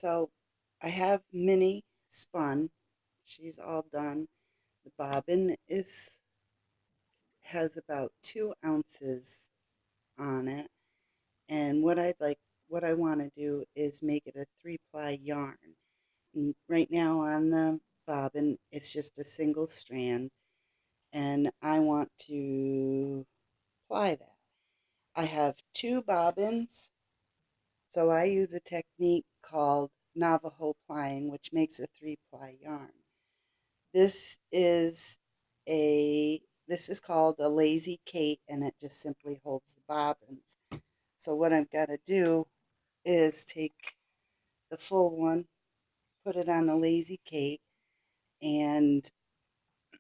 So I have Minnie spun. She's all done. The bobbin is has about 2 ounces on it. And what I want to do is make it a 3-ply yarn. And right now on the bobbin, it's just a single strand, and I want to ply that. I have 2 bobbins, so I use a technique called Navajo plying, which makes a 3-ply yarn. This is this is called a lazy Kate, and it just simply holds the bobbins. So what I've got to do is take the full one, put it on the lazy Kate, and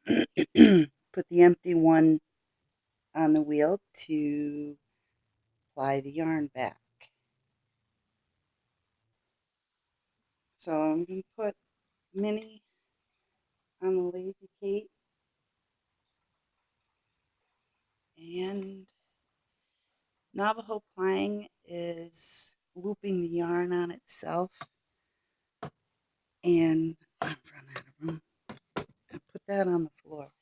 put the empty one on the wheel to ply the yarn back. So I'm going to put Minnie on the lazy Kate, and Navajo plying is looping the yarn on itself, and I'm running out of room. I put that on the floor.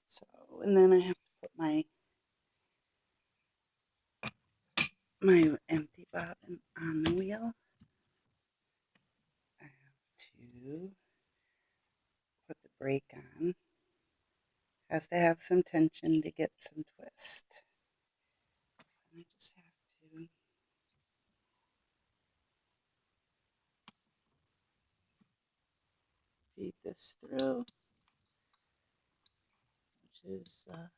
So, and then I have to put my empty bobbin on the wheel. I have to put the brake on. Has to have some tension to get some twist. And I just have to feed this through, which is I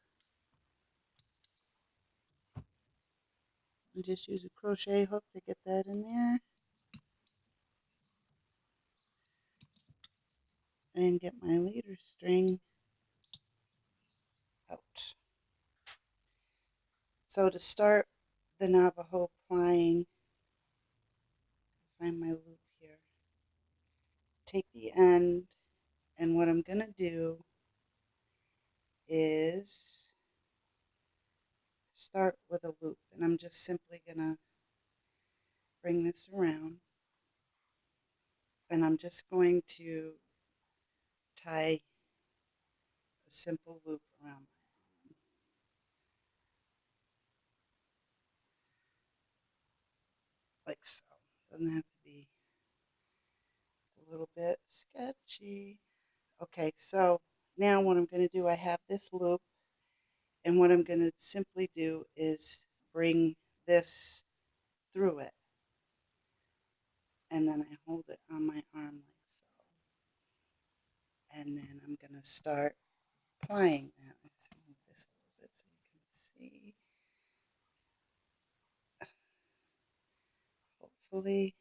just use a crochet hook to get that in there and get my leader string out. So to start the Navajo plying, find my loop here, take the end, and what I'm going to do is start with a loop, and I'm just simply going to bring this around, and I'm just going to tie a simple loop around my arm, like so. Doesn't have to be a little bit sketchy. Okay, so now what I'm going to do, I have this loop, and what I'm going to simply do is bring this through it, and then I hold it on my arm like so, and then I'm going to start plying that. Let's move this a little bit so you can see. Hopefully,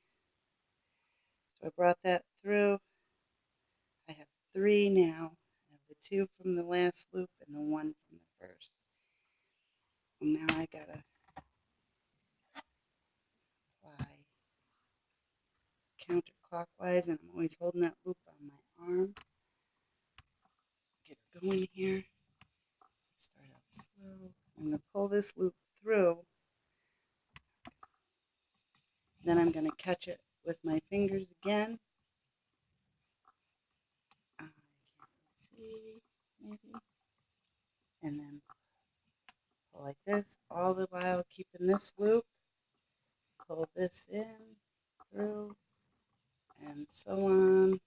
so I brought that through. I have 3 now. I have the 2 from the last loop and the 1 from the first. And now I gotta apply counterclockwise, and I'm always holding that loop on my arm. Get it going here. Start out slow. I'm gonna pull this loop through. Then I'm gonna catch it with my fingers again. I can't see, maybe. And then pull like this, all the while keeping this loop. Pull this in, through, and so on,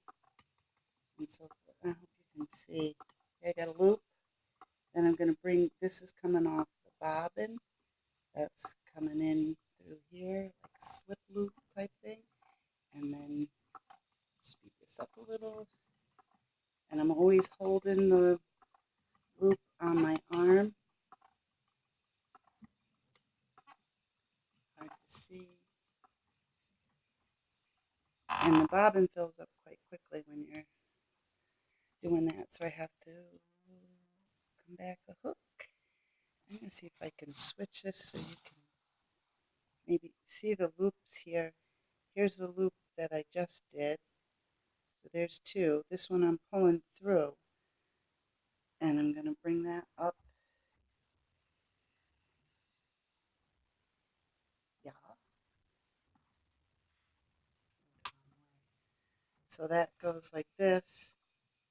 and so forth. I hope you can see. Okay, I got a loop. Then I'm going to bring, this is coming off the bobbin. That's coming in through here, like a slip loop type thing. And then speed this up a little. And I'm always holding the loop on my arm. Hard to see. And the bobbin fills up quite quickly when you're doing that. So I have to come back a hook. I'm going to see if I can switch this so you can maybe see the loops here. Here's the loop that I just did. So there's 2. This one I'm pulling through, and I'm going to bring that up. Yeah. So that goes like this.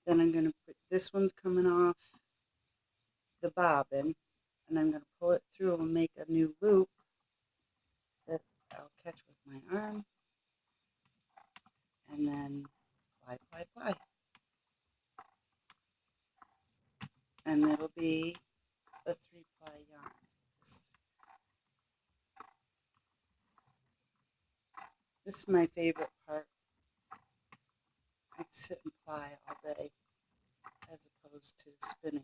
Then I'm going to put, this one's coming off the bobbin, and I'm going to pull it through and make a new loop that I'll catch with my arm, and then ply, ply, ply. And it'll be a 3-ply yarn. This is my favorite part. I can sit and ply all day as opposed to spinning.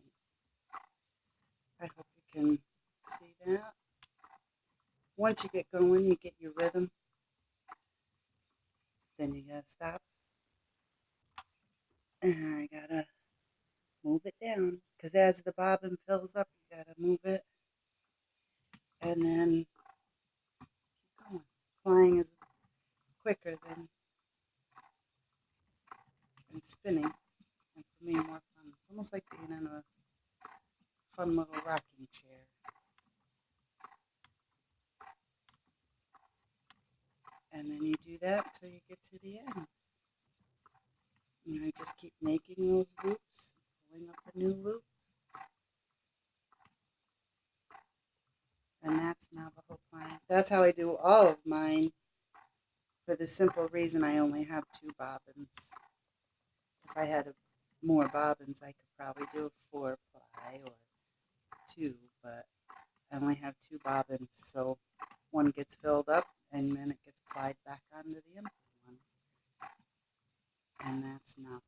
I hope you can see that. Once you get going, you get your rhythm, then you gotta stop. And I gotta move it down, because as the bobbin fills up, you gotta move it, and then keep going. Flying is quicker than spinning, and for me, more fun. It's almost like being in a fun little rocking chair. And then you do that until you get to the end. And I just keep making those loops, pulling up a new loop. And that's Navajo plying. That's how I do all of mine, for the simple reason I only have 2 bobbins. If I had more bobbins, I could probably do a 4-ply or 2, but I only have 2 bobbins, so one gets filled up and then it gets plied back onto the empty one. And that's Navajo.